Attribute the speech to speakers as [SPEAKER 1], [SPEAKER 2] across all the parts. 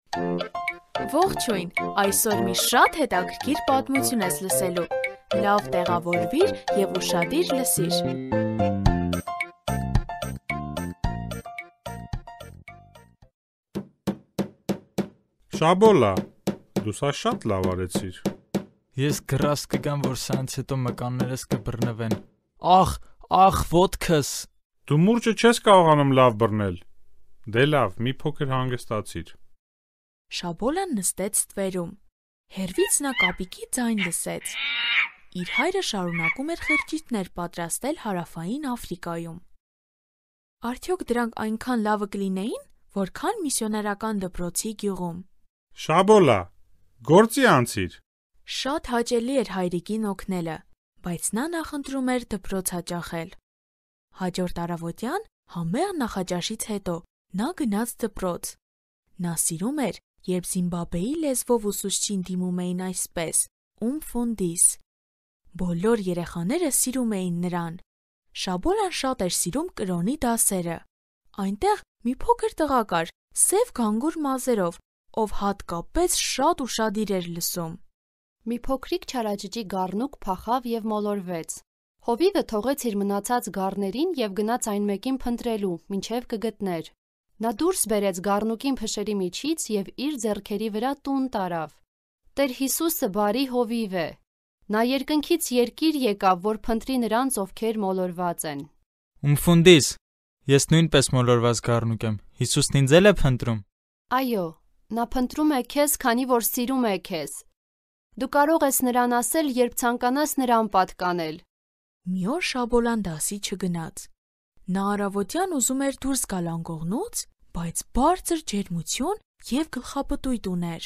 [SPEAKER 1] Ողջույն, այսօր մի շատ հետաքրքիր պատմություն ես լսելու, լավ տեղավորվիր և ուշադիր լսիր։
[SPEAKER 2] Շաբոլա, դու սա շատ լավ արեցիր։
[SPEAKER 3] Ես գրաս կգամ, որ սրանց հետո մկաններս կբռնվեն։ Ախ, ոտքս։
[SPEAKER 2] Դու մուրճը չես կարողանում լավ բռնել։ Դե լավ, մի փոքր հանգստացիր։
[SPEAKER 1] Շաբոլան նստեց ստվերում։ Հեռվից նա կապիկի ձայն լսեց։ Իր հայրը շարունակում էր խրճիթներ պատրաստել Հարավային Աֆրիկայում։ Արդյոք դրանք այնքան լավը կլինեին, որքան միսիոներական դպրոցի գյուղում։
[SPEAKER 2] Շաբոլա, գործի անցիր։
[SPEAKER 1] Շատ հաճելի էր հայրիկին օգնելը, բայց նա նախընտրում էր դպրոց հաճախել։ Հաջորդ առավոտյան, համեղ նախաճաշից հետո, նա գնաց դպրոց։ Նա սիրում էր, երբ Զիմբաբվեի լեզվով ուսուցչին դիմում էին այսպես. «Ումֆունդիս»։ Բոլոր երեխաները սիրում էին նրան։ Շաբոլան շատ էր սիրում կրոնի դասերը։ Այնտեղ մի փոքր տղա կար, սև գանգուր մազերով, ով հատկապես շատ ուշադիր էր լսում։
[SPEAKER 4] Մի փոքրիկ չարաճճի գառնուկ փախավ և մոլորվեց։ Հովիվը թողեց իր մնացած գառներին և գնաց այն մեկին փնտրելու, մինչև կգտներ։ Նա դուրս բերեց գառնուկին փշերի միջից և իր ձեռքերի վրա տուն տարավ։ Տեր Հիսուսը բարի հովիվ է։ Նա երկնքից երկիր եկավ, որ փնտրի նրանց, ովքեր մոլորված են։
[SPEAKER 3] Ումֆունդիս, ես նույնպես մոլորված գառնուկ եմ։ Հիսուսն ինձ էլ է փնտրում։
[SPEAKER 4] Այո, նա փնտրում է քեզ, քանի որ սիրում է քեզ։ Դու կարող ես նրան ասել, երբ ցանկանաս նրան պատկանել։
[SPEAKER 1] Մի օր Շաբոլան դասի չգնաց։ Նա առավոտյան ուզում էր դուրս գալ անկողնուց, բայց բարձր ջերմություն և գլխապտույտ ուներ։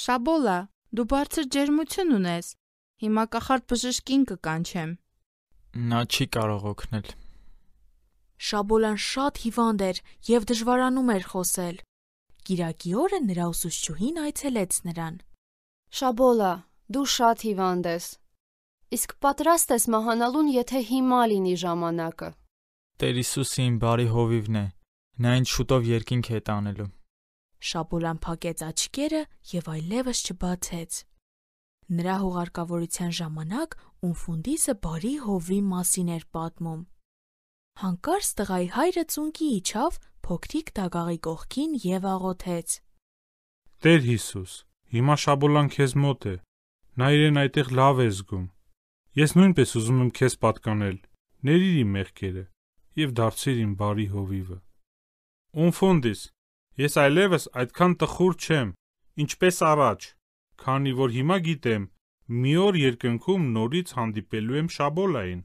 [SPEAKER 5] Շաբոլա, դու բարձր ջերմություն ունես։ Հիմա կախարդ բժշկին կկանչեմ։
[SPEAKER 3] Նա չի կարող օգնել։
[SPEAKER 1] Շաբոլան շատ հիվանդ էր և դժվարանում էր խոսել։ Կիրակի օրը նրա ուսուցչուհին այցելեց նրան։
[SPEAKER 4] Շաբոլա, դու շատ հիվանդ ես։ Իսկ պատրաստ ես մահանալուն, եթե հիմա լինի ժամանակը։
[SPEAKER 3] Տեր Հիսուսը իմ բարի հովիվն է։ Նա ինձ շուտով երկինք է տանելու։
[SPEAKER 1] Շաբոլան փակեց աչքերը և այլևս չբացեց։ Նրա հուղարկավորության ժամանակ Ումֆունդիսը բարի հովվի մասին էր պատմում։ Հանկարծ տղայի հայրը ծունկի իջավ փոքրիկ դագաղի կողքին և աղոթեց.
[SPEAKER 2] Տեր Հիսուս, հիմա Շաբոլան քեզ մոտ է։ Նա իրեն այդտեղ լավ է զգում։ Ես նույնպես ուզում եմ քեզ պատկանել։ Ներիր իմ մեղքերը և դարձիր իմ բարի հովիվը։ Ումֆունդիս, ես այլևս այդքան տխուր չեմ, ինչպես առաջ, քանի որ հիմա գիտեմ, մի օր երկնքում նորից հանդիպելու եմ Շաբոլային։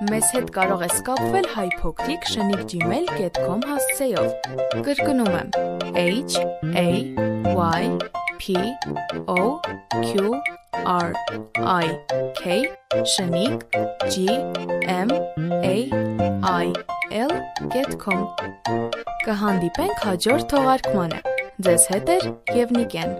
[SPEAKER 1] Մեզ հետ կարող ես կապվել hypocrick@gmail.com հասցեով։ Կրկնում եմ HAYPOQRIK@gmail.com Կհանդիպենք հաջորդ թողարկմանը։ Ձեզ հետ է Եվնիկեն։